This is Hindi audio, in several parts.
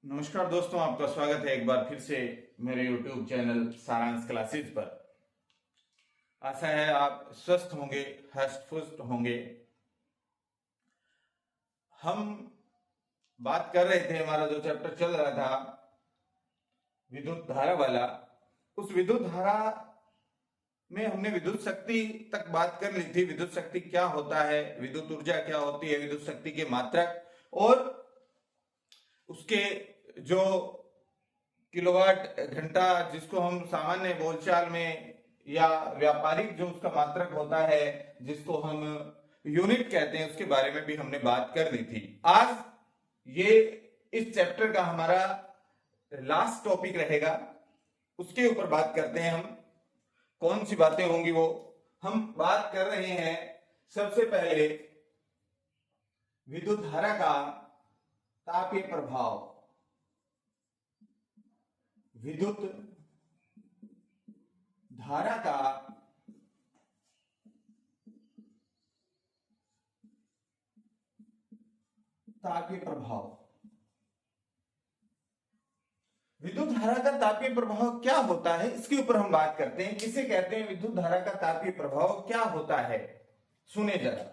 नमस्कार दोस्तों, आपका स्वागत है एक बार फिर से मेरे YouTube चैनल सारांश क्लासेस पर। आशा है आप स्वस्थ होंगे, हष्ट पुष्ट होंगे। हम बात कर रहे थे, हमारा जो चैप्टर चल रहा था विद्युत धारा वाला, उस विद्युत धारा में हमने विद्युत शक्ति तक बात कर ली थी। विद्युत शक्ति क्या होता है, विद्युत ऊर्जा क्या होती है, विद्युत शक्ति के मात्रक और उसके जो किलोवाट घंटा, जिसको हम सामान्य बोलचाल में या व्यापारिक जो उसका मात्रक होता है जिसको हम यूनिट कहते हैं, उसके बारे में भी हमने बात कर ली थी। आज ये इस चैप्टर का हमारा लास्ट टॉपिक रहेगा, उसके ऊपर बात करते हैं। हम कौन सी बातें होंगी वो हम बात कर रहे हैं। सबसे पहले विद्युत धारा का तापीय प्रभाव। विद्युत धारा का तापीय प्रभाव। विद्युत धारा का तापीय प्रभाव क्या होता है, इसके ऊपर हम बात करते हैं। किसे कहते हैं विद्युत धारा का तापीय प्रभाव, क्या होता है, सुने जरा।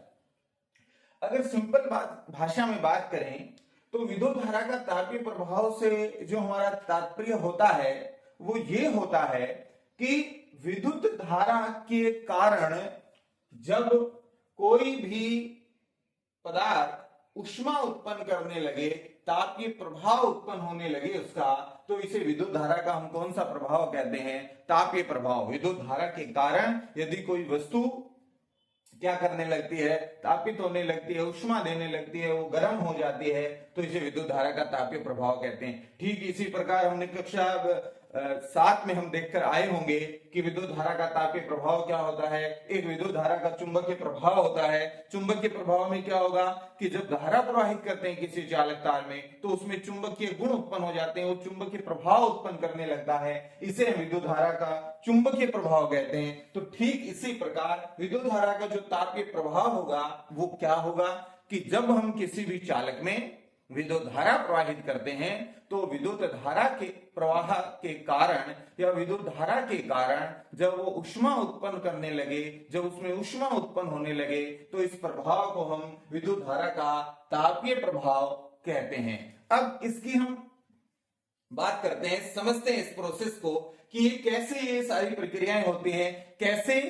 अगर सिंपल भाषा में बात करें तो विद्युत धारा का तापीय प्रभाव से जो हमारा तात्पर्य होता है वो ये होता है कि विद्युत धारा के कारण जब कोई भी पदार्थ उष्मा उत्पन्न करने लगे, तापीय प्रभाव उत्पन्न होने लगे उसका, तो इसे विद्युत धारा का हम कौन सा प्रभाव कहते हैं, तापीय प्रभाव। विद्युत धारा के कारण यदि कोई वस्तु क्या करने लगती है, तापित होने लगती है, उष्मा देने लगती है, वो गर्म हो जाती है, तो इसे विद्युत धारा का तापीय प्रभाव कहते हैं। ठीक इसी प्रकार हमने कक्षा 7 में हम देखकर आए होंगे कि विद्युत धारा का तापीय प्रभाव क्या होता है। एक विद्युत धारा का चुंबकीय प्रभाव होता है। चुंबकीय प्रभाव में क्या होगा कि जब धारा प्रवाहित करते हैं किसी चालक तार में, तो उसमें चुंबकीय गुण उत्पन्न हो जाते हैं, वो चुंबकीय प्रभाव उत्पन्न करने लगता है, इसे हम विद्युत धारा का चुंबकीय प्रभाव कहते हैं। तो ठीक इसी प्रकार विद्युत धारा का जो तापीय प्रभाव होगा वो क्या होगा कि जब हम किसी भी चालक में विद्युत धारा प्रवाहित करते हैं तो विद्युत धारा के प्रवाह के कारण या विद्युत धारा के कारण जब वो उष्मा उत्पन्न करने लगे, जब उसमें उष्मा उत्पन्न होने लगे, तो इस प्रभाव को हम विद्युत धारा का तापीय प्रभाव कहते हैं। अब इसकी हम बात करते हैं, समझते हैं इस प्रोसेस को कि कैसे ये सारी प्रक्रियाएं होती हैं, कैसे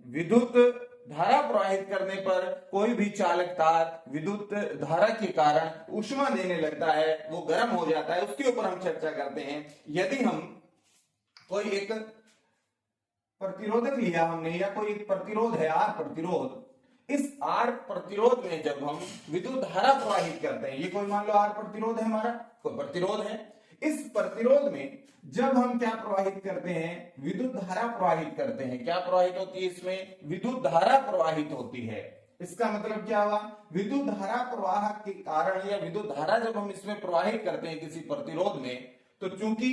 विद्युत धारा प्रवाहित करने पर कोई भी चालक तार विद्युत धारा के कारण उष्मा देने लगता है, वो गर्म हो जाता है, उसके ऊपर हम चर्चा करते हैं। यदि हम कोई एक प्रतिरोधक लिया हमने, या कोई एक प्रतिरोध है आर प्रतिरोध, इस आर प्रतिरोध में जब हम विद्युत धारा प्रवाहित करते हैं, ये कोई मान लो आर प्रतिरोध है, हमारा कोई प्रतिरोध है, इस प्रतिरोध में जब हम क्या प्रवाहित करते हैं, विद्युत धारा प्रवाहित करते हैं। क्या प्रवाहित होती है इसमें, विद्युत धारा प्रवाहित होती है। इसका मतलब क्या हुआ, विद्युत धारा प्रवाह के कारण या विद्युत धारा जब हम इसमें प्रवाहित करते हैं किसी प्रतिरोध में, तो चूंकि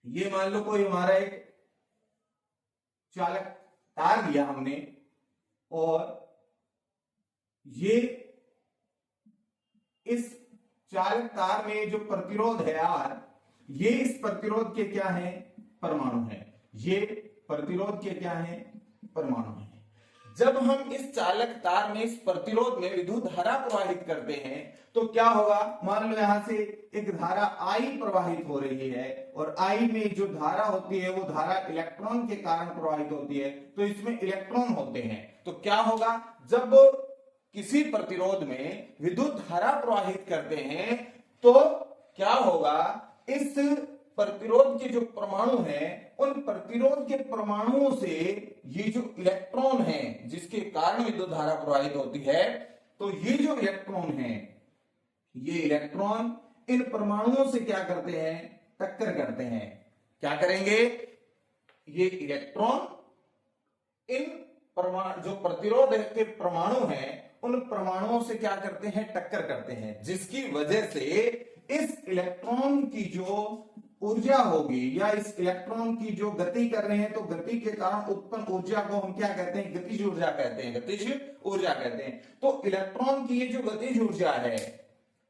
ये मान लो कोई हमारा एक चालक तार लिया हमने, और ये इस चालक तार में जो प्रतिरोध है आर, ये इस प्रतिरोध के क्या है, परमाणु है। ये प्रतिरोध के क्या है, परमाणु है। जब हम इस चालक तार में, इस प्रतिरोध में विद्युत धारा प्रवाहित करते हैं तो क्या होगा, मान लो यहां से एक धारा आई प्रवाहित हो रही है, और आई में जो धारा होती है वो धारा इलेक्ट्रॉन के कारण प्रवाहित होती है, तो इसमें इलेक्ट्रॉन होते हैं। तो क्या होगा, जब किसी प्रतिरोध में विद्युत धारा प्रवाहित करते हैं तो क्या होगा, इस प्रतिरोध के जो परमाणु हैं, उन प्रतिरोध के परमाणुओं से ये जो इलेक्ट्रॉन हैं जिसके कारण विद्युत धारा प्रवाहित होती है, तो ये जो इलेक्ट्रॉन हैं, ये इलेक्ट्रॉन इन परमाणुओं से क्या करते हैं, टक्कर करते हैं। क्या करेंगे, ये इलेक्ट्रॉन इन परमाणु, जो प्रतिरोध के परमाणु हैं, उन परमाणुओं से क्या करते हैं, टक्कर करते हैं, जिसकी वजह से इस इलेक्ट्रॉन की जो ऊर्जा होगी या इस इलेक्ट्रॉन की जो गति कर रहे हैं, तो गति के कारण उत्पन्न ऊर्जा को हम क्या कहते हैं, गतिज ऊर्जा कहते हैं, गतिज ऊर्जा कहते हैं। तो इलेक्ट्रॉन की ये जो गतिज ऊर्जा है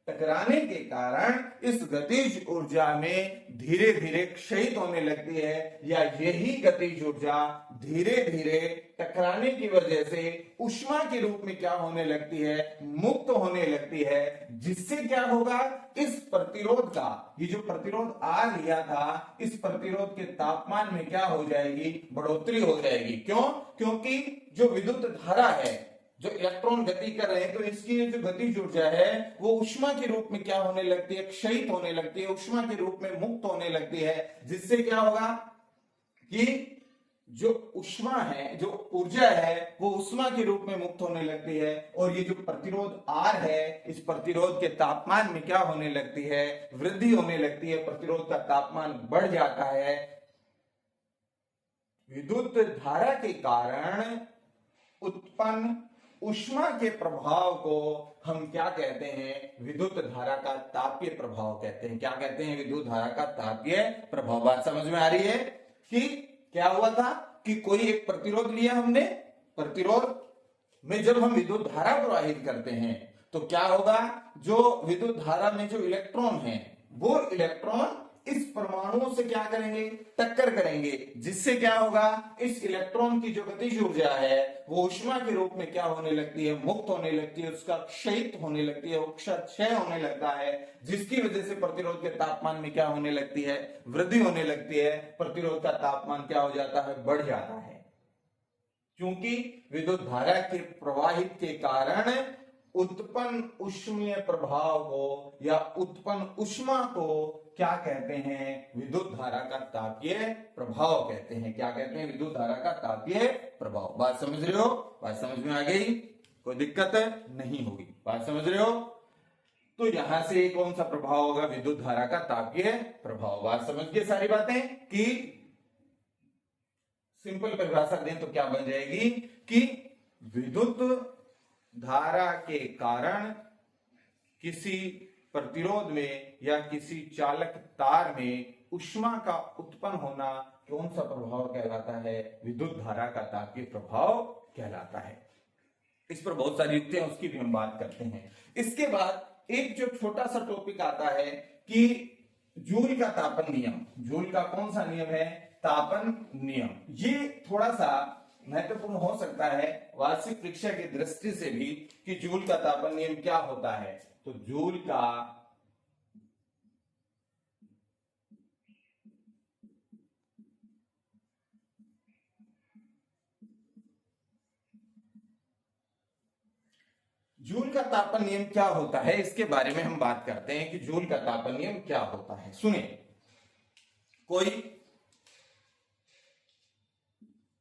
टकराने के कारण इस गतिज ऊर्जा में धीरे धीरे क्षयित होने लगती है, या यही गतिज ऊर्जा धीरे धीरे टकराने की वजह से ऊष्मा के रूप में क्या होने लगती है, मुक्त होने लगती है, जिससे क्या होगा, इस प्रतिरोध का, ये जो प्रतिरोध R लिया था, इस प्रतिरोध के तापमान में क्या हो जाएगी, बढ़ोतरी हो जाएगी। क्यों? क्योंकि जो विद्युत धारा है, जो इलेक्ट्रॉन गति कर रहे हैं, तो इसकी जो गतिज ऊर्जा है वो ऊष्मा के रूप में क्या होने लगती है, क्षयित होने लगती है, ऊष्मा के रूप में मुक्त होने लगती है, जिससे क्या होगा कि जो ऊष्मा है, जो ऊर्जा है, वो ऊष्मा के रूप में मुक्त होने लगती है, और ये जो प्रतिरोध R है, इस प्रतिरोध के तापमान में क्या होने लगती है, वृद्धि होने लगती है, प्रतिरोध का तापमान बढ़ जाता है। विद्युत धारा के कारण उत्पन्न ऊष्मा के प्रभाव को हम क्या कहते हैं, विद्युत धारा का तापीय प्रभाव कहते हैं। क्या कहते हैं, विद्युत धारा का तापीय प्रभाव। बात समझ में आ रही है कि क्या हुआ था कि कोई एक प्रतिरोध लिया हमने, प्रतिरोध में जब हम विद्युत धारा प्रवाहित करते हैं तो क्या होगा, जो विद्युत धारा में जो इलेक्ट्रॉन है, वो इलेक्ट्रॉन इस परमाणुओं से क्या करेंगे, टक्कर करेंगे, जिससे क्या होगा, इस इलेक्ट्रॉन की जो गतिज ऊर्जा है वो ऊष्मा के रूप में क्या होने लगती है, मुक्त होने लगती है, उसका क्षयित होने लगती है, क्षय होने लगता है, जिसकी वजह से प्रतिरोध के तापमान में क्या होने लगती है, वृद्धि होने लगती है, प्रतिरोध का तापमान क्या हो जाता है, बढ़ जाता है। क्योंकि विद्युत धारा के प्रवाहित के कारण उत्पन्न ऊष्मीय प्रभाव को या उत्पन्न ऊष्मा को क्या कहते हैं, विद्युत धारा का तापीय प्रभाव कहते हैं। क्या कहते हैं, विद्युत धारा का तापीय प्रभाव। बात समझ रहे हो, बात समझ में आ गई, कोई दिक्कत नहीं होगी, बात समझ रहे हो। तो यहां से कौन सा प्रभाव होगा, विद्युत धारा का तापीय प्रभाव। बात समझ गए सारी बातें कि सिंपल परिभाषा दें तो क्या बन जाएगी कि विद्युत धारा के कारण किसी प्रतिरोध में या किसी चालक तार में ऊष्मा का उत्पन्न होना कौन सा प्रभाव कहलाता है, विद्युत धारा का तापीय प्रभाव कहलाता है। इस पर बहुत सारी युक्तियां, उसकी भी हम बात करते हैं। इसके बाद एक जो छोटा सा टॉपिक आता है कि जूल का तापन नियम। जूल का कौन सा नियम है, तापन नियम। ये थोड़ा सा महत्वपूर्ण हो सकता है वार्षिक परीक्षा की दृष्टि से भी कि जूल का तापन नियम क्या होता है। तो जूल का तापन नियम क्या होता है, इसके बारे में हम बात करते हैं कि जूल का तापन नियम क्या होता है। सुनिए, कोई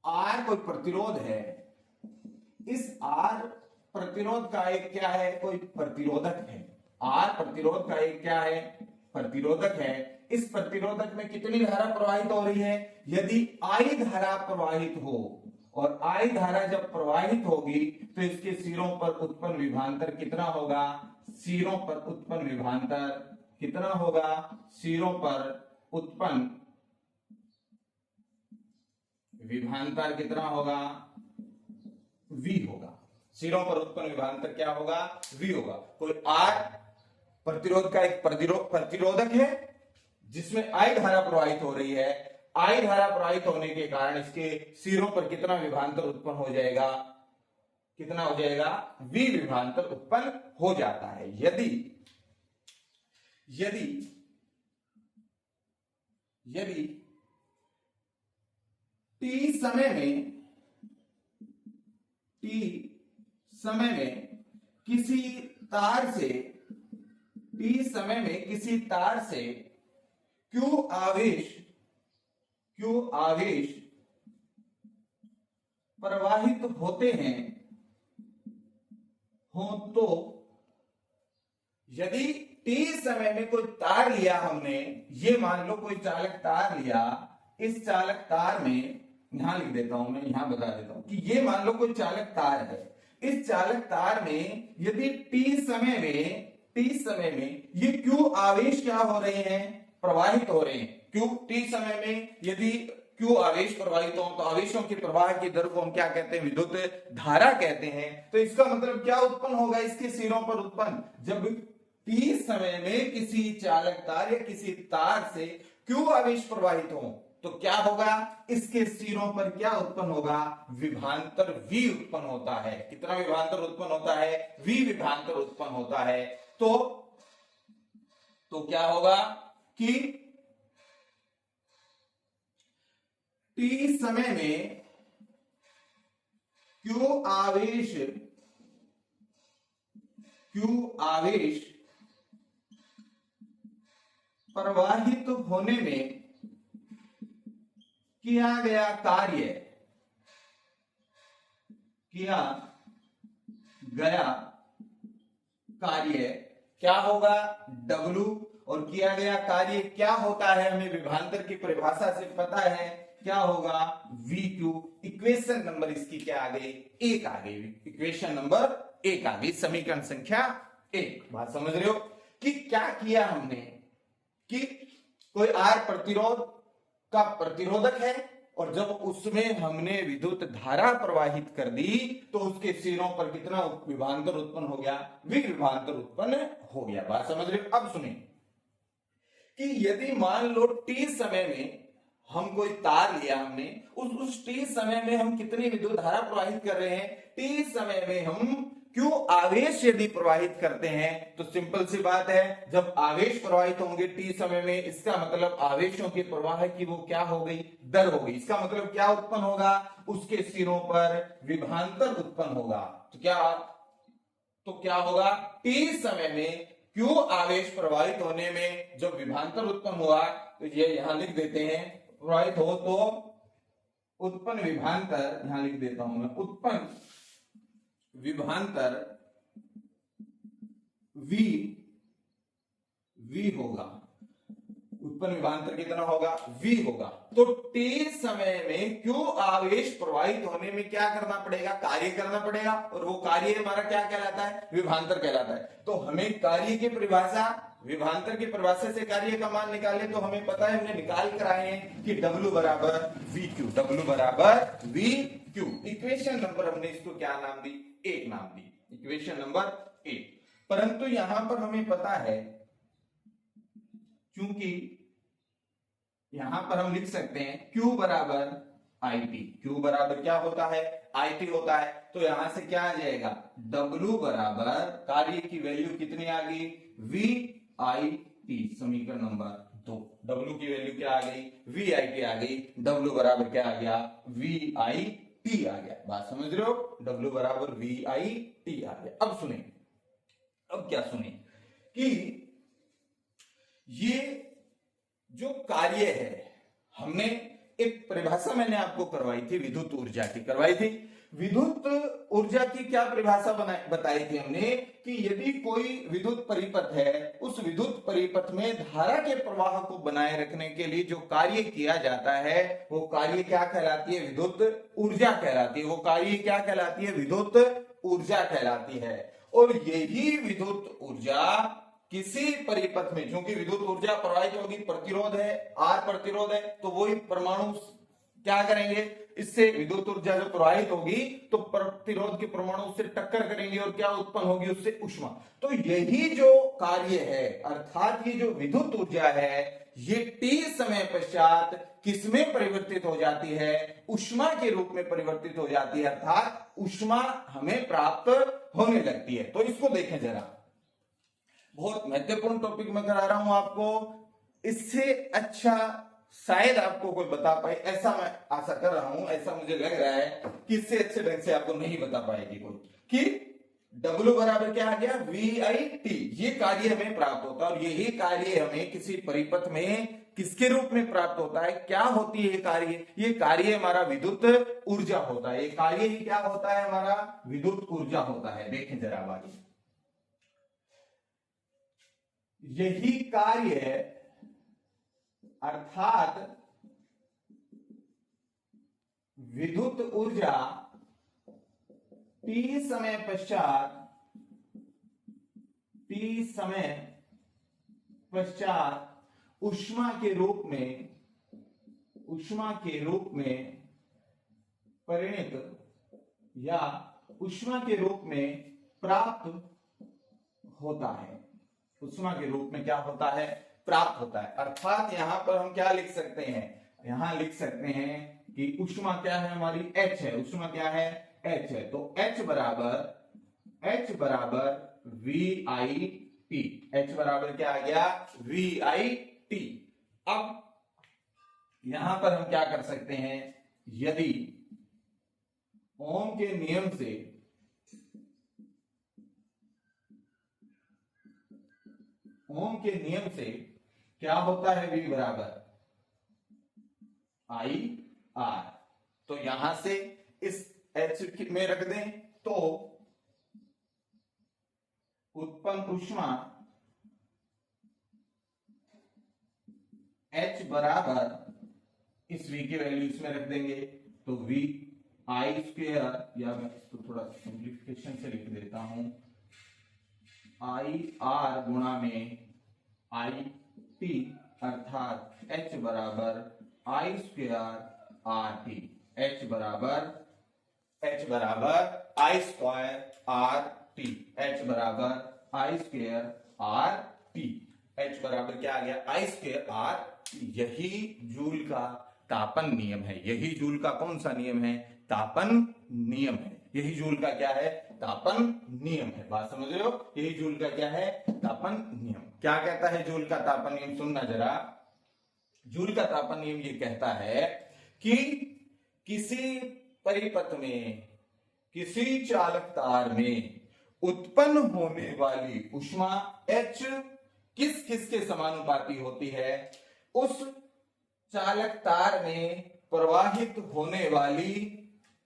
R कोई प्रतिरोध है, इस R प्रतिरोध का एक क्या है, कोई प्रतिरोधक है। R प्रतिरोध का एक क्या है, प्रतिरोधक है। इस प्रतिरोधक में कितनी धारा प्रवाहित हो रही है, यदि I धारा प्रवाहित हो, और I धारा जब प्रवाहित होगी तो इसके सिरों पर उत्पन्न विभवांतर कितना होगा, सिरों पर उत्पन्न विभवांतर कितना होगा, सिरों पर उत्पन्न विभवांतर कितना होगा, V होगा। सिरों पर उत्पन्न विभवांतर क्या होगा, V होगा। कोई R प्रतिरोध का एक प्रतिरोधक है जिसमें I धारा प्रवाहित हो रही है। I धारा प्रवाहित होने के कारण इसके सिरों पर कितना विभवांतर उत्पन्न हो जाएगा, कितना हो जाएगा, V विभवांतर उत्पन्न हो जाता है। यदि यदि यदि T समय में किसी तार से Q आवेश प्रवाहित होते हैं तो यदि T समय में कोई तार लिया हमने, ये मान लो कोई चालक तार लिया, इस चालक तार में, यहां लिख देता हूं मैं, यहां बता देता हूं कि ये मान लो कोई चालक तार है। इस चालक तार में यदि T समय में ये Q आवेश क्या हो रहे हैं, प्रवाहित हो रहे हैं। T समय में यदि Q आवेश प्रवाहित हो तो आवेशों के प्रवाह की दर को हम क्या कहते हैं, विद्युत धारा कहते हैं। तो इसका मतलब क्या उत्पन्न होगा, इसके सिरों पर उत्पन्न, जब टी समय में किसी चालक तार या किसी तार से क्यों आवेश प्रवाहित हो, तो क्या होगा, इसके सिरों पर क्या उत्पन्न होगा, विभवांतर V उत्पन्न होता है। कितना विभवांतर उत्पन्न होता है, V विभवांतर उत्पन्न होता है। तो क्या होगा कि टी समय में क्यों आवेश प्रवाहित होने में किया गया कार्य क्या होगा, W, और किया गया कार्य क्या होता है, हमें विभवांतर की परिभाषा से पता है, क्या होगा, VQ। इक्वेशन नंबर इसकी क्या आ गई, 1 आ गई। इक्वेशन नंबर 1 आ गई, समीकरण संख्या 1। बात समझ रहे हो कि क्या किया हमने, कि कोई R प्रतिरोध का प्रतिरोधक है, और जब उसमें हमने विद्युत धारा प्रवाहित कर दी तो उसके सिरों पर कितना विभवांतर उत्पन्न हो गया, विभवांतर उत्पन्न हो गया। बात समझ रहे हो। अब सुनिए कि यदि मान लो टी समय में हम कोई तार लिया, हमने उस टी समय में हम कितनी विद्युत धारा प्रवाहित कर रहे हैं, टी समय में हम क्यों आवेश यदि प्रवाहित करते हैं, तो सिंपल सी बात है, जब आवेश प्रवाहित होंगे टी समय में, इसका मतलब आवेशों के प्रवाह की वो क्या हो गई, दर हो गई। इसका मतलब क्या उत्पन्न होगा, उसके सिरों पर विभवांतर उत्पन्न होगा। तो क्या होगा, टी समय में क्यों आवेश प्रवाहित होने में जब विभवांतर उत्पन्न हुआ, तो ये यहां लिख देते हैं, प्रवाहित हो तो उत्पन्न विभवांतर, यहां लिख देता हूं मैं, उत्पन्न विभवांतर V होगा। उत्पन्न विभवांतर कितना होगा, V होगा। तो टी समय में क्यों आवेश प्रवाहित होने में क्या करना पड़ेगा, कार्य करना पड़ेगा, और वो कार्य हमारा क्या कहलाता है, विभवांतर कहलाता है। तो हमें कार्य की परिभाषा, विभवांतर की परिभाषा से कार्य का मान निकाले तो हमें पता है, हमने निकाल कर आए हैं कि W बराबर VQ, W बराबर VQ। इक्वेशन नंबर हमने इसको क्या नाम दी, 1 नाम दी, इक्वेशन नंबर 1। परंतु यहां पर हमें पता है, क्योंकि यहां पर हम लिख सकते हैं Q बराबर IT, Q बराबर क्या होता है, IT होता है। तो यहां से क्या आ जाएगा, W बराबर कार्य की वैल्यू कितनी आ गई, VIT, समीकरण नंबर 2। W की वैल्यू क्या आ गई, VIT आ गई, W बराबर क्या आ गया, VIT आ गया। बात समझ रहे हो, W बराबर VIT आ गया। अब सुने, अब क्या सुने कि ये जो कार्य है, हमने एक परिभाषा मैंने आपको करवाई थी, विद्युत ऊर्जा की करवाई थी। विद्युत ऊर्जा की क्या परिभाषा बताई थी हमने, कि यदि कोई विद्युत परिपथ है, उस विद्युत परिपथ में धारा के प्रवाह को बनाए रखने के लिए जो कार्य किया जाता है, वो कार्य क्या कहलाती है, विद्युत ऊर्जा कहलाती है। वो कार्य क्या कहलाती है, विद्युत ऊर्जा कहलाती है। और यही विद्युत ऊर्जा किसी परिपथ में, क्योंकि विद्युत ऊर्जा प्रवाहित होगी, प्रतिरोध है, R प्रतिरोध है, तो वही परमाणु क्या करेंगे, इससे विद्युत ऊर्जा जो प्रवाहित होगी तो प्रतिरोध के परमाणु उससे टक्कर करेंगे और क्या उत्पन्न होगी, उससे ऊष्मा। तो यही जो कार्य है, अर्थात ये जो विद्युत ऊर्जा है, ये T समय पश्चात किसमें परिवर्तित हो जाती है, ऊष्मा के रूप में परिवर्तित हो जाती है, अर्थात ऊष्मा हमें प्राप्त होने लगती है। तो इसको देखें जरा, बहुत महत्वपूर्ण टॉपिक मैं करा रहा हूं आपको, इससे अच्छा शायद आपको कोई बता पाए, ऐसा मैं आशा कर रहा हूं, ऐसा मुझे लग रहा है कि इससे अच्छे ढंग से आपको नहीं बता पाएगी कोई, कि W बराबर क्या आ गया, VIT, ये कार्य हमें प्राप्त होता है। और यही कार्य हमें किसी परिपथ में किसके रूप में प्राप्त होता है, क्या होती है ये कार्य, ये कार्य हमारा विद्युत ऊर्जा होता है। ये कार्य ही क्या होता है, हमारा विद्युत ऊर्जा होता है। देखें जरा आगे, यही कार्य अर्थात विद्युत ऊर्जा T समय पश्चात ऊष्मा के रूप में परिणत या ऊष्मा के रूप में प्राप्त होता है। उष्मा के रूप में क्या होता है, प्राप्त होता है। अर्थात यहाँ पर हम क्या लिख सकते हैं, यहाँ लिख सकते हैं कि उष्मा क्या है हमारी, H है। उष्मा क्या है, H है। तो H बराबर VIT। H बराबर क्या आ गया, VIT। अब यहां पर हम क्या कर सकते हैं, यदि ओम के नियम से क्या होता है, V बराबर IR, तो यहां से इस H में रख दें तो उत्पन्न उष्मा H बराबर इस V की वैल्यू इसमें रख देंगे तो VI², या मैं इसको थोड़ा सिंप्लीफिकेशन से लिख देता हूं, IR गुणा में IT, अर्थात H बराबर I²RT। H बराबर I²RT। H बराबर I²RT। H बराबर क्या आ गया, I²RT। यही जूल का तापन नियम है। यही जूल का कौन सा नियम है, तापन नियम है। यही जूल का क्या है, तापन नियम है। बात समझ रहे हो, यही जूल का क्या है, तापन नियम। क्या कहता है जूल का तापन नियम, सुनना जरा। जूल का तापन नियम ये कहता है कि किसी परिपथ में, किसी चालक तार में उत्पन्न होने वाली उष्मा H किस किस के समानुपाती होती है, उस चालक तार में प्रवाहित होने वाली,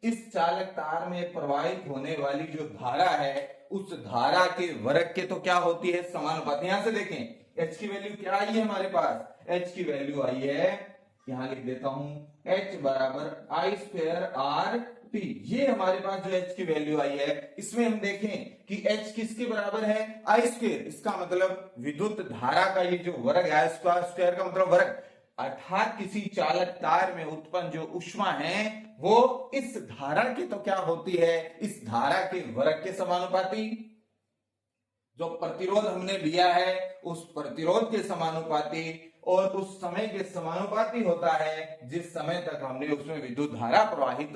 इस चालक तार में प्रवाहित होने वाली जो धारा है, उस धारा के वर्ग के तो क्या होती है, समानुपाती। यहां से देखें H की वैल्यू क्या आई है हमारे पास, H की वैल्यू आई है, यहां लिख देता हूं, H बराबर I²RT। ये हमारे पास जो H की वैल्यू आई है, इसमें हम देखें कि H किसके बराबर है, I²। इसका मतलब विद्युत धारा का ये जो वर्ग है, स्क्वायर का मतलब वर्ग, अर्थात किसी चालक तार में उत्पन्न जो उष्मा है वो इस धारा की तो क्या होती है, इस धारा के वर्ग के समानुपाती। जो प्रतिरोध हमने लिया है उस प्रतिरोध के समानुपाती, और उस समय के समानुपाती होता है जिस समय तक हमने उसमें विद्युत धारा प्रवाहित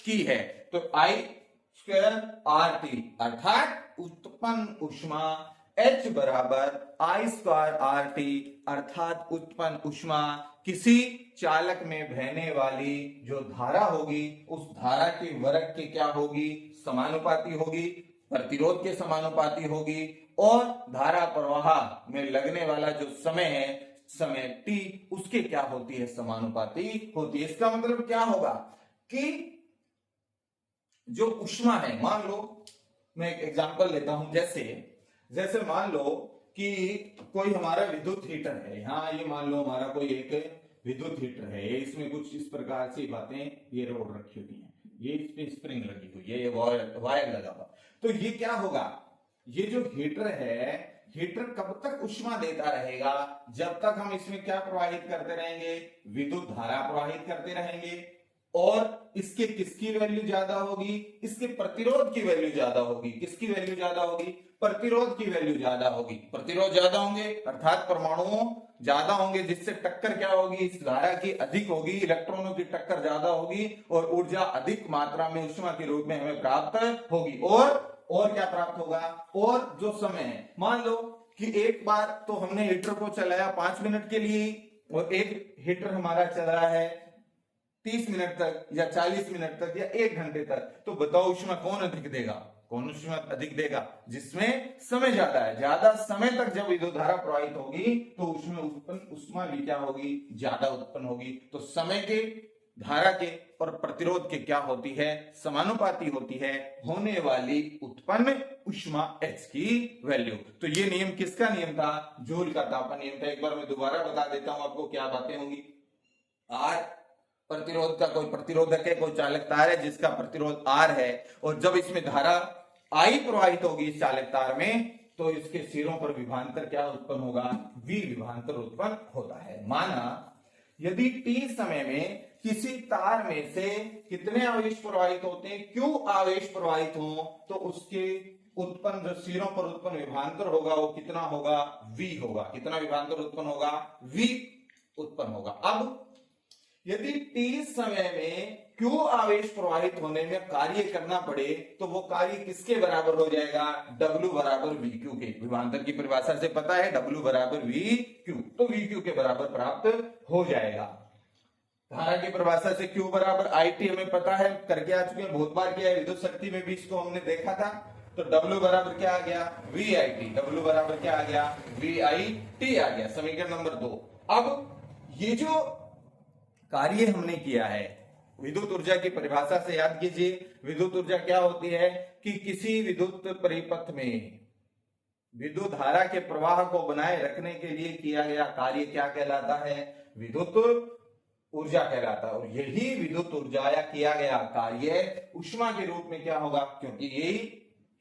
की है। तो I²RT, अर्थात उत्पन्न उष्मा H बराबर I²RT, अर्थात उत्पन्न उष्मा किसी चालक में बहने वाली जो धारा होगी उस धारा के वर्ग के क्या होगी, समानुपाती होगी, प्रतिरोध के समानुपाती होगी, और धारा प्रवाह में लगने वाला जो समय है, समय T, उसके क्या होती है, समानुपाती होती है। इसका मतलब क्या होगा कि जो उष्मा है, मान लो मैं एक एग्जांपल लेता हूं, जैसे मान लो कि कोई हमारा विद्युत हीटर है, यहाँ ये मान लो हमारा कोई एक विद्युत हीटर है, इसमें कुछ इस प्रकार से बातें, ये रोड रखी हुई है, ये इस पे स्प्रिंग लगी हुई है, ये वायर लगा हुआ, तो ये क्या होगा, ये जो हीटर है, हीटर कब तक उष्मा देता रहेगा, जब तक हम इसमें क्या प्रवाहित करते रहेंगे, विद्युत धारा प्रवाहित करते रहेंगे। और इसके किसकी वैल्यू ज्यादा होगी, इसके प्रतिरोध की वैल्यू ज्यादा होगी। किसकी वैल्यू ज्यादा होगी, प्रतिरोध की वैल्यू ज्यादा होगी। प्रतिरोध ज्यादा होंगे अर्थात परमाणुओं ज्यादा होंगे, जिससे टक्कर क्या होगी, इस धारा की अधिक होगी, इलेक्ट्रॉनों की टक्कर ज्यादा होगी, और ऊर्जा अधिक मात्रा में उष्मा के रूप में हमें प्राप्त होगी। और क्या प्राप्त होगा, और जो समय है, मान लो कि एक बार तो हमने हीटर को चलाया 5 मिनट के लिए, और एक हीटर हमारा चल रहा है 30 मिनट तक या 40 मिनट तक या 1 घंटे तक, तो बताओ उष्मा कौन अधिक देगा, कौन उष्मा अधिक देगा, जिसमें समय ज्यादा है। ज्यादा समय तक जब विद्युत धारा प्रवाहित होगी तो उसमें उत्पन्न उष्मा भी क्या होगी, ज्यादा उत्पन्न होगी। तो समय के, धारा के और प्रतिरोध के क्या होती है, समानुपाती होती है होने वाली उत्पन्न उष्मा H की वैल्यू। तो ये नियम किसका नियम था, जूल का तापन नियम था। एक बार मैं दोबारा बता देता हूं आपको क्या बातें होंगी। R प्रतिरोध का कोई प्रतिरोधक है, कोई चालक तार है जिसका प्रतिरोध R है, और जब इसमें धारा I प्रवाहित होगी इस चालक तार में, तो इसके सिरों पर विभवांतर क्या उत्पन्न होगा, V विभवांतर उत्पन्न होता है। माना यदि T समय में किसी तार में से कितने आवेश प्रवाहित होते हैं, Q आवेश प्रवाहित हो, तो उसके उत्पन्न जो सिरों पर उत्पन्न विभवांतर होगा वो कितना होगा, v होगा। कितना विभवांतर उत्पन्न होगा, v उत्पन्न होगा। अब यदि t समय में q आवेश प्रवाहित होने में कार्य करना पड़े तो वो कार्य किसके बराबर हो जाएगा, w बराबर vq के। विभवांतर की परिभाषा से पता है w बराबर vq, तो vq के बराबर प्राप्त हो जाएगा। धारा की परिभाषा से q बराबर it हमें पता है, करके आ चुके हैं, बहुत बार किया है, विद्युत शक्ति में भी इसको हमने देखा था। तो w बराबर क्या आ गया, vit। w बराबर क्या आ गया, vit आ गया, समीकरण नंबर 2। अब ये जो कार्य हमने किया है, विद्युत ऊर्जा की परिभाषा से याद कीजिए, विद्युत ऊर्जा क्या होती है कि किसी विद्युत परिपथ में विद्युत धारा के प्रवाह को बनाए रखने के लिए किया गया कार्य क्या कहलाता है, विद्युत ऊर्जा कहलाता है। और यही विद्युत ऊर्जा या किया गया कार्य ऊष्मा के रूप में क्या होगा, क्योंकि यही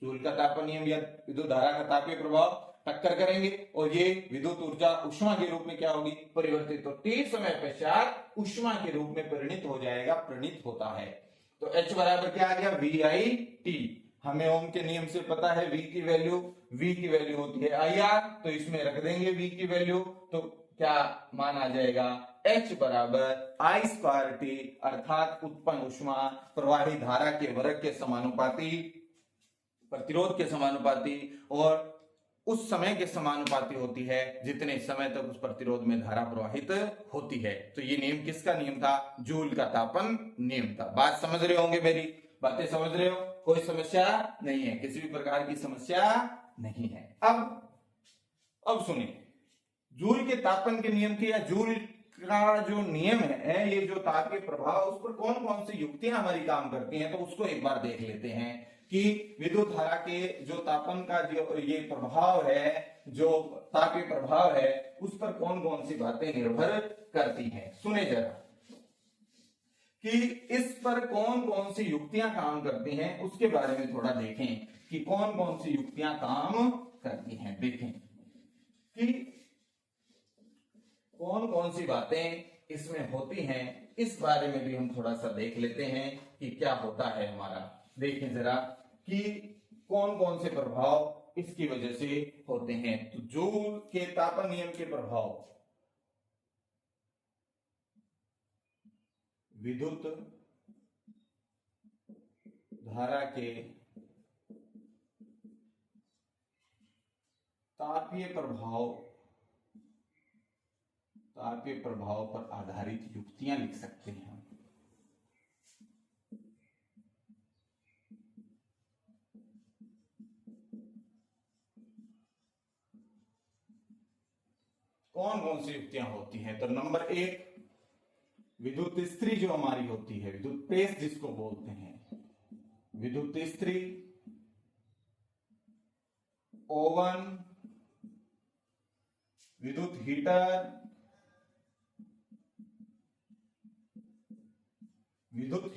जूल का तापन नियम या विद्युत धारा का तापीय प्रभाव टक्कर करेंगे और ये विद्युत ऊर्जा ऊष्मा के रूप में क्या होगी, परिवर्तित। तो t समय पश्चात ऊष्मा के रूप में परिणित हो जाएगा, परिणित होता है। तो h बराबर क्या आ गया, VIT। हमें ओम के नियम से पता है v की वैल्यू होती है IR, तो इसमें रख देंगे v की वैल्यू, तो क्या मान आ जाएगा, h बराबर I²T, अर्थात उत्पन्न ऊष्मा प्रवाही धारा के वर्ग के समानुपाती, प्रतिरोध के समानुपाती और उस समय के समानुपाती होती है जितने समय तक उस प्रतिरोध में धारा प्रवाहित होती है। तो ये नियम किसका नियम था, जूल का तापन नियम था। बात समझ रहे होंगे, मेरी बातें समझ रहे हो, कोई समस्या नहीं है, किसी भी प्रकार की समस्या नहीं है। अब सुनिए, जूल के तापन के नियम की या जूल का जो नियम है, ये जो तापीय प्रभाव, उस पर कौन कौन सी युक्तियां हमारी काम करती हैं, तो उसको एक बार देख लेते हैं कि विद्युत धारा के जो तापन का जो ये प्रभाव है, जो तापीय प्रभाव है, उस पर कौन कौन सी बातें निर्भर करती हैं। सुने जरा कि इस पर कौन कौन सी युक्तियां काम करती हैं, उसके बारे में थोड़ा देखें कि कौन कौन सी युक्तियां काम करती हैं। देखें कि कौन कौन सी बातें इसमें होती हैं, इस बारे में भी हम थोड़ा सा देख लेते हैं कि क्या होता है हमारा। देखें जरा कि कौन कौन से प्रभाव इसकी वजह से होते हैं। तो जूल के तापन नियम के प्रभाव, विद्युत धारा के तापीय प्रभाव पर आधारित युक्तियां लिख सकते हैं। कौन कौन सी युक्तियां होती हैं, तो नंबर 1, विद्युत स्त्री जो हमारी होती है, विद्युत प्रेस जिसको बोलते हैं, विद्युत स्त्री, ओवन, विद्युत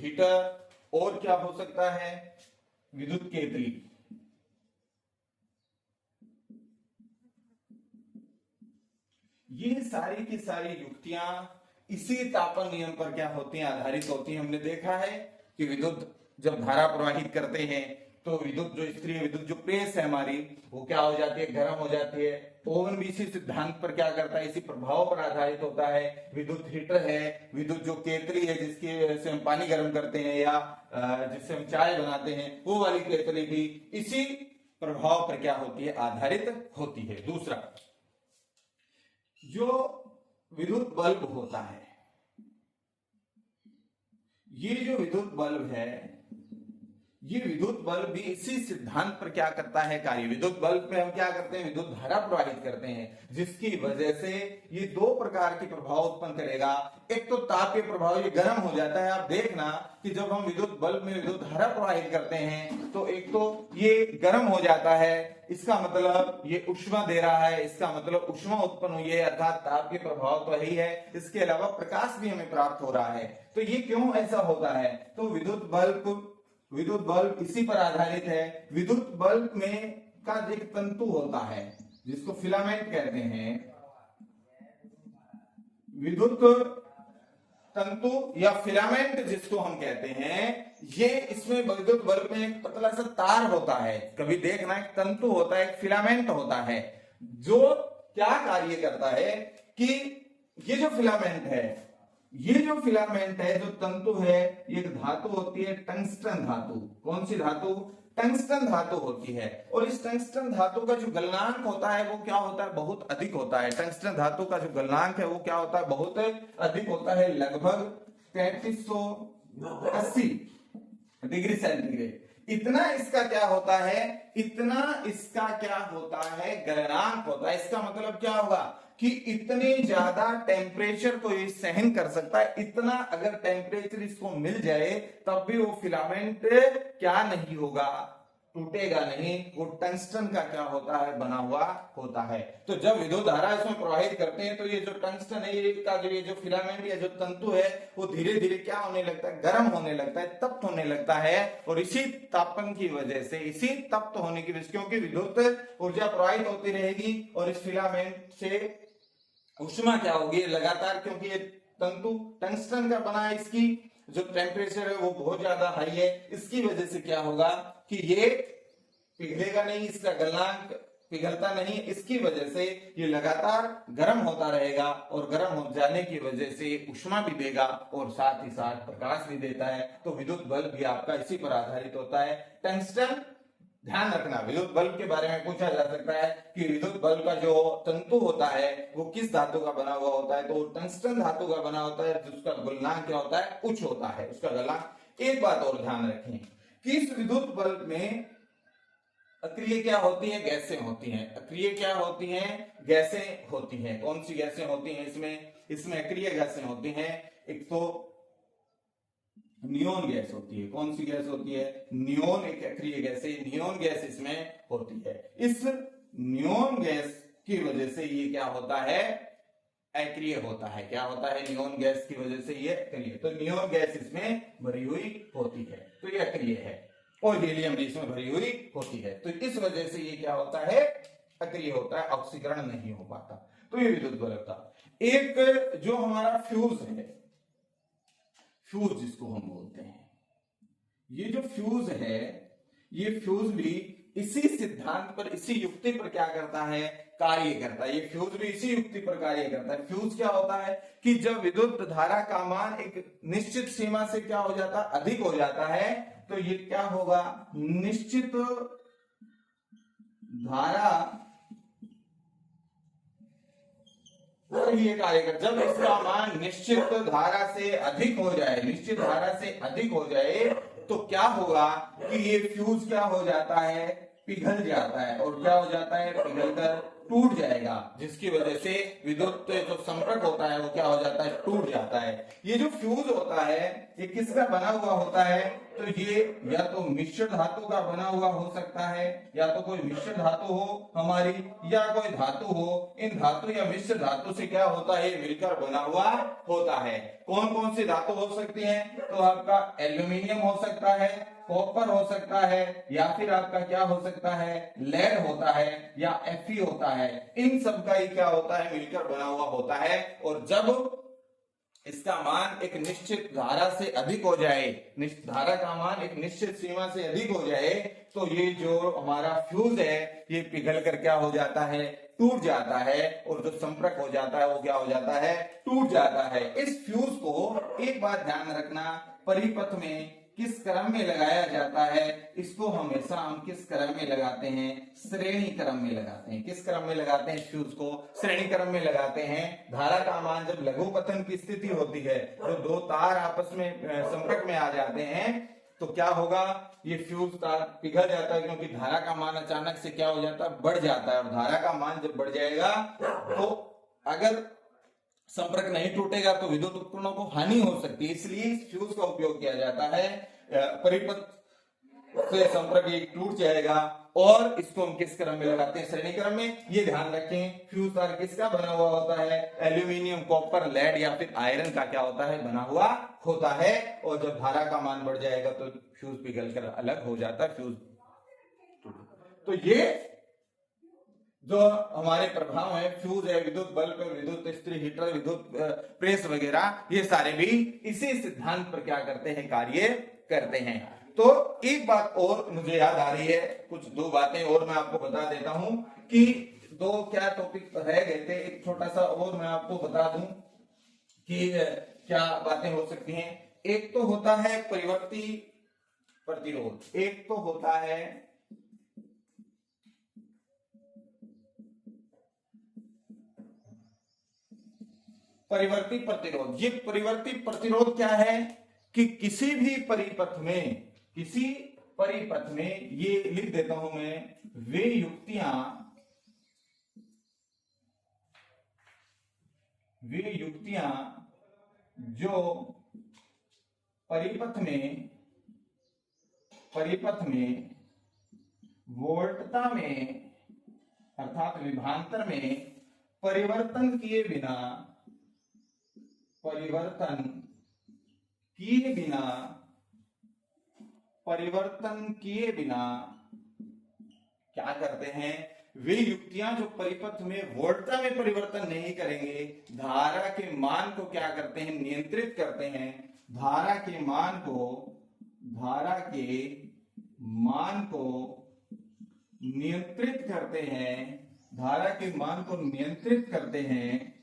हीटर, और क्या हो सकता है, विद्युत केतली। ये सारी की सारी युक्तियां इसी तापन नियम पर क्या होती हैं, आधारित होती हैं। हमने देखा है कि विद्युत जब धारा प्रवाहित करते हैं तो विद्युत जो स्त्री विद्युत जो प्रेस है हमारी, वो क्या हो जाती है, गर्म हो जाती है। ओवन भी इसी सिद्धांत पर क्या करता है, इसी प्रभाव पर आधारित होता है। विद्युत हीटर है, विद्युत जो केतली है जिसकी वजह से हम पानी गर्म करते हैं या जिससे हम चाय बनाते हैं, वो वाली केतली भी इसी प्रभाव पर क्या होती है, आधारित होती है। दूसरा, जो विद्युत बल्ब होता है, ये जो विद्युत बल्ब है, ये विद्युत बल्ब भी इसी सिद्धांत पर क्या करता है, कार्य। विद्युत बल्ब में हम क्या करते हैं, विद्युत धारा प्रवाहित करते हैं, जिसकी वजह से ये दो प्रकार के प्रभाव उत्पन्न करेगा। एक तो तापीय प्रभाव, ये गर्म हो जाता है। आप देखना कि जब हम विद्युत बल्ब में विद्युत धारा प्रवाहित करते हैं तो एक तो ये गर्म हो जाता है, इसका मतलब ये ऊष्मा दे रहा है, इसका मतलब ऊष्मा उत्पन्न हुई है, अर्थात तापीय प्रभाव तो ही है। इसके अलावा प्रकाश भी हमें प्राप्त हो रहा है। तो ये क्यों ऐसा होता है, तो विद्युत बल्ब इसी पर आधारित है। विद्युत बल्ब में का एक तंतु होता है जिसको फिलामेंट कहते हैं। विद्युत तंतु या फिलामेंट जिसको हम कहते हैं, ये इसमें विद्युत बल्ब में एक पतला सा तार होता है, कभी देखना एक तंतु होता है, एक फिलामेंट होता है, जो क्या कार्य करता है कि ये जो फिलामेंट है, ये जो फिलामेंट है, जो तंतु है, ये एक धातु होती है टंगस्टन धातु। कौन सी धातु? टंगस्टन धातु होती है। और इस टंगस्टन धातु का जो गलनांक होता है वो क्या होता है? बहुत अधिक होता है। टंगस्टन धातु का जो गलनांक है वो क्या होता है? बहुत अधिक होता है, लगभग 3380 डिग्री सेंटीग्रेड। इतना इसका क्या होता है? इतना इसका क्या होता है? गलनांक होता है। इसका मतलब क्या होगा कि इतने ज्यादा टेम्परेचर को ये सहन कर सकता है। इतना अगर टेम्परेचर इसको मिल जाए तब भी वो फिलामेंट क्या नहीं होगा? टूटेगा नहीं। वो टंगस्टन का क्या होता है? बना हुआ होता है। तो जब विद्युत धारा इसमें प्रवाहित करते हैं तो ये जो टंगस्टन है, ये का जो ये जो फिलामेंट या जो तंतु है वो धीरे धीरे क्या होने लगता है? गर्म होने लगता है, तप्त होने लगता है। और इसी तापन की वजह से, इसी तप्त होने की वजह से, क्योंकि विद्युत ऊर्जा प्रवाहित होती रहेगी और इस फिलामेंट से ऊष्मा क्या होगी लगातार, क्योंकि ये तंतु टंगस्टन का बना है, इसकी जो टेम्परेचर है वो बहुत ज्यादा हाई है। इसकी वजह से क्या होगा कि ये पिघलेगा नहीं, इसका गलनांक पिघलता नहीं। इसकी वजह से ये लगातार गर्म होता रहेगा और गर्म हो जाने की वजह से ऊष्मा भी देगा और साथ ही साथ प्रकाश भी देता है। तो विद्युत बल्ब भी आपका इसी पर आधारित होता है, टंगस्टन। ध्यान रखना, विद्युत बल्ब के बारे में पूछा जा सकता है कि विद्युत बल्ब का जो तंतु होता है वो किस धातु का बना हुआ होता है? तो टंगस्टन धातु का बना होता है, जिसका गलनांक क्या होता है? उच्च होता है उसका गलनांक। एक बात और ध्यान रखें कि इस विद्युत बल्ब में अक्रिय क्या होती है? गैसें होती हैं। अक्रिय क्या होती हैं? गैसें होती हैं। कौन सी गैसें होती हैं इसमें अक्रिय गैसें होती हैं। एक तो नियोन गैस होती है। कौन सी गैस होती है? नियोन एक अक्रिय गैस है। नियोन गैस इसमें होती है। इस नियोन गैस की वजह से ये क्या होता है? अक्रिय होता है। क्या होता है? नियोन गैस की वजह से ये अक्रिय। तो नियोन गैस इसमें भरी हुई होती है, तो ये अक्रिय है। और हीलियम भी इसमें भरी हुई होती है, तो इस वजह से ये क्या होता है? अक्रिय होता है, ऑक्सीकरण नहीं हो पाता। तो ये विद्युत बल्ब था। एक जो हमारा फ्यूज है, फ्यूज जिसको हम बोलते हैं, ये जो फ्यूज है, ये फ्यूज भी इसी सिद्धांत पर, इसी युक्ति पर क्या करता है? कार्य करता है। ये फ्यूज भी इसी युक्ति पर कार्य करता है। फ्यूज क्या होता है कि जब विद्युत धारा का मान एक निश्चित सीमा से क्या हो जाता है? अधिक हो जाता है, तो ये क्या होगा? निश्चित धारा ये कार्य कर, जब इसका मान निश्चित धारा से अधिक हो जाए, निश्चित धारा से अधिक हो जाए, तो क्या होगा कि ये फ्यूज क्या हो जाता है? पिघल जाता है। और क्या हो जाता है? पिघलकर टूट जाएगा, जिसकी वजह से विद्युत जो संपर्क होता है वो क्या हो जाता है? टूट जाता है। ये जो फ्यूज होता है ये किसका बना हुआ होता है? तो ये या तो मिश्र धातु का बना हुआ हो सकता है, या तो कोई मिश्र धातु हो हमारी, या कोई धातु हो। इन धातु या मिश्र धातु से क्या होता है? मिलकर बना हुआ होता है। कौन कौन सी धातु हो सकती है? तो आपका एल्यूमिनियम हो सकता है, कॉपर हो सकता है, या फिर आपका क्या हो सकता है? लेड होता है, या Fe होता है। इन सब का ही क्या होता है? मिलकर बना हुआ होता है। और जब इसका मान एक निश्चित धारा से अधिक हो जाए, धारा का मान एक निश्चित सीमा से अधिक हो जाए, तो ये जो हमारा फ्यूज है ये पिघल कर क्या हो जाता है? टूट जाता है। और जो संपर्क हो जाता है वो क्या हो जाता है? टूट जाता है। इस फ्यूज को एक बात ध्यान रखना, परिपथ में किस क्रम में लगाया जाता है? इसको हमेशा हम किस क्रम में लगाते हैं? श्रेणी क्रम में लगाते हैं। किस क्रम में लगाते हैं? फ्यूज को श्रेणी क्रम में लगाते हैं। धारा का मान जब लघुपतन की स्थिति होती है, तो दो तार आपस में संपर्क में आ जाते हैं, तो क्या होगा? ये फ्यूज तार पिघल जाता है, क्योंकि धारा का मान अचानक से क्या हो जाता है? बढ़ जाता है। और धारा का मान जब बढ़ जाएगा तो अगर संपर्क नहीं टूटेगा तो विद्युत उपकरणों को हानि हो सकती है। इसलिए इस फ्यूज का उपयोग किया जाता है। परिपथ से संपर्क ये टूट जाएगा, और इसको हम किस क्रम में लगाते हैं? श्रेणी क्रम में। ये ध्यान रखें, फ्यूज तार किसका बना हुआ होता है? एल्यूमिनियम, कॉपर, लेड या फिर आयरन का क्या होता है? बना हुआ होता है। और जब धारा का मान बढ़ जाएगा तो फ्यूज पिघलकर अलग हो जाता है, फ्यूज। तो ये जो हमारे प्रभाव है, फ्यूज है, विद्युत बल्ब, विद्युत इस्त्री, हीटर, विद्युत प्रेस वगैरह, ये सारे भी इसी सिद्धांत पर क्या करते हैं? कार्य करते हैं। तो एक बात और मुझे याद आ रही है, कुछ दो बातें और मैं आपको बता देता हूं कि दो क्या टॉपिक रह गए थे, एक छोटा सा और मैं आपको बता दूं कि क्या बातें हो सकती हैं। एक तो होता है परिवर्ती प्रतिरोध, एक तो होता है परिवर्ती प्रतिरोध। ये परिवर्ती प्रतिरोध क्या है कि किसी भी परिपथ में, किसी परिपथ में, ये लिख देता हूं मैं, वे युक्तियां जो परिपथ में वोल्टता में अर्थात विभवांतर में परिवर्तन किए बिना क्या करते हैं, वे युक्तियां जो परिपथ में वोल्टता में परिवर्तन नहीं करेंगे, धारा के मान को क्या करते हैं, नियंत्रित करते हैं। धारा के मान को नियंत्रित करते हैं, धारा के मान को नियंत्रित करते हैं,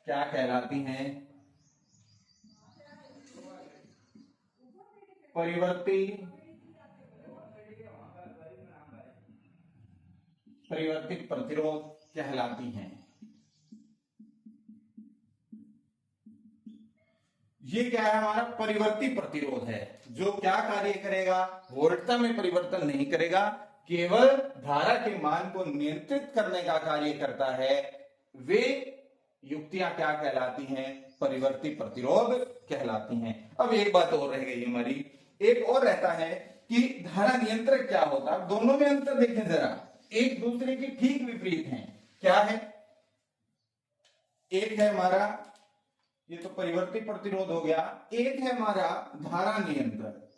क्या कहलाती हैं, परिवर्ती प्रतिरोध कहलाती हैं। ये क्या है, हमारा परिवर्ती प्रतिरोध है, जो क्या कार्य करेगा, वोल्टता में परिवर्तन नहीं करेगा, केवल धारा के मान को नियंत्रित करने का कार्य करता है। वे युक्तियां क्या कहलाती हैं, परिवर्ती प्रतिरोध कहलाती हैं। अब एक बात और रह गई हमारी, एक और रहता है कि धारा नियंत्रक क्या होता है। दोनों में अंतर देखें जरा, एक दूसरे के ठीक विपरीत हैं। क्या है, एक है हमारा, ये तो परिवर्ती प्रतिरोध हो गया, एक है हमारा धारा नियंत्रक।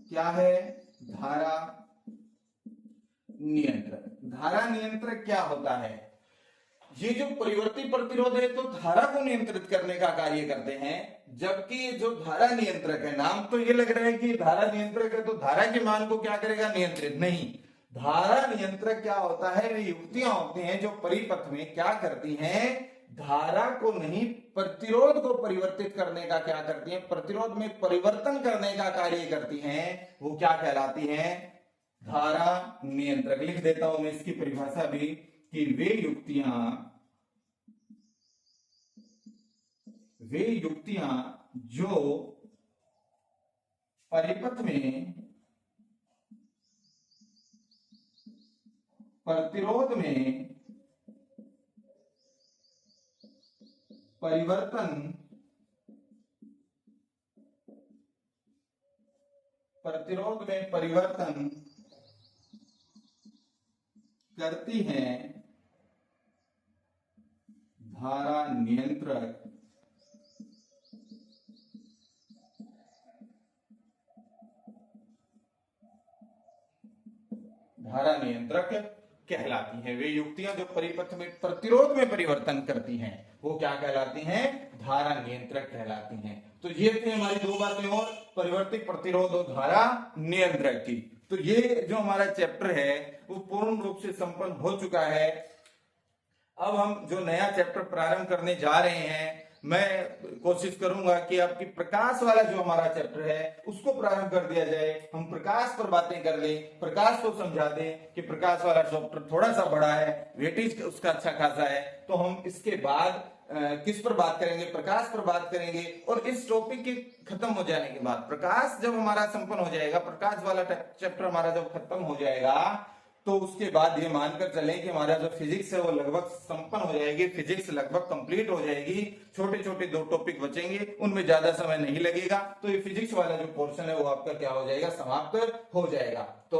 क्या है, धारा नियंत्रक। धारा नियंत्रक क्या होता है, ये जो परिवर्ती प्रतिरोध है तो धारा को नियंत्रित करने का कार्य करते हैं, जबकि जो धारा नियंत्रक है, नाम तो ये लग रहा है कि धारा नियंत्रक है तो धारा के मान को क्या करेगा, नियंत्रित। नहीं, धारा नियंत्रक क्या होता है, वे युक्तियां होती हैं जो परिपथ में क्या करती हैं, धारा को नहीं, प्रतिरोध को परिवर्तित करने का क्या करती हैं, प्रतिरोध में परिवर्तन करने का कार्य करती हैं। वो क्या कहलाती हैं, धारा नियंत्रक। लिख देता हूं मैं इसकी परिभाषा भी कि वे युक्तियां जो परिपथ में प्रतिरोध में परिवर्तन करती हैं, धारा नियंत्रक कहलाती हैं। वे युक्तियां जो परिपथ में प्रतिरोध में परिवर्तन करती हैं वो क्या कहलाती हैं, धारा नियंत्रक कहलाती हैं। तो ये थे हमारी दो बातें और, परिवर्ती प्रतिरोध और धारा नियंत्रक की। तो ये जो हमारा चैप्टर है वो पूर्ण रूप से संपन्न हो चुका है। अब हम जो नया चैप्टर प्रारंभ करने जा रहे हैं, मैं कोशिश करूंगा कि आपकी प्रकाश वाला जो हमारा चैप्टर है उसको प्रारंभ कर दिया जाए। हम प्रकाश पर बातें कर लें, प्रकाश को समझा दें कि प्रकाश वाला चैप्टर थोड़ा सा बड़ा है, वेटेज उसका अच्छा खासा है। तो हम इसके बाद किस पर बात करेंगे, प्रकाश पर बात करेंगे। और इस टॉपिक के खत्म हो जाने के बाद, प्रकाश जब हमारा संपन्न हो जाएगा, प्रकाश वाला चैप्टर हमारा जब खत्म हो जाएगा, तो उसके बाद ये मानकर चलें कि हमारा जो फिजिक्स है वो लगभग संपन्न हो जाएगी, फिजिक्स लगभग कंप्लीट हो जाएगी। छोटे छोटे दो टॉपिक बचेंगे, उनमें ज्यादा समय नहीं लगेगा, तो ये फिजिक्स वाला जो पोर्शन है वो आपका क्या हो जाएगा, समाप्त हो जाएगा। तो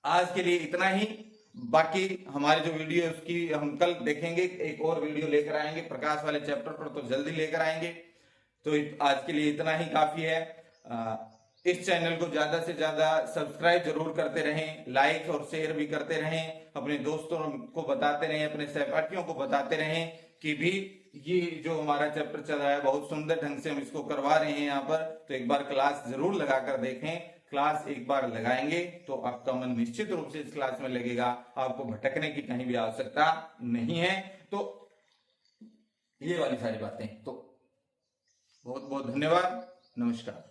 आज के लिए इतना ही। बाकी हमारे जो वीडियो है उसकी हम कल देखेंगे, एक और वीडियो लेकर आएंगे प्रकाश वाले चैप्टर पर, तो जल्दी लेकर आएंगे। तो आज के लिए इतना ही काफी है। इस चैनल को ज्यादा से ज्यादा सब्सक्राइब जरूर करते रहें, लाइक और शेयर भी करते रहें, अपने दोस्तों को बताते रहें, अपने सहपाठियों को बताते रहें कि भी ये जो हमारा चैप्टर चल रहा है बहुत सुंदर ढंग से हम इसको करवा रहे हैं यहाँ पर, तो एक बार क्लास जरूर लगाकर देखें। क्लास एक बार लगाएंगे तो आपका मन निश्चित रूप से इस क्लास में लगेगा, आपको भटकने की कहीं भी आवश्यकता नहीं है। तो ये वाली सारी बातें, तो बहुत बहुत धन्यवाद, नमस्कार।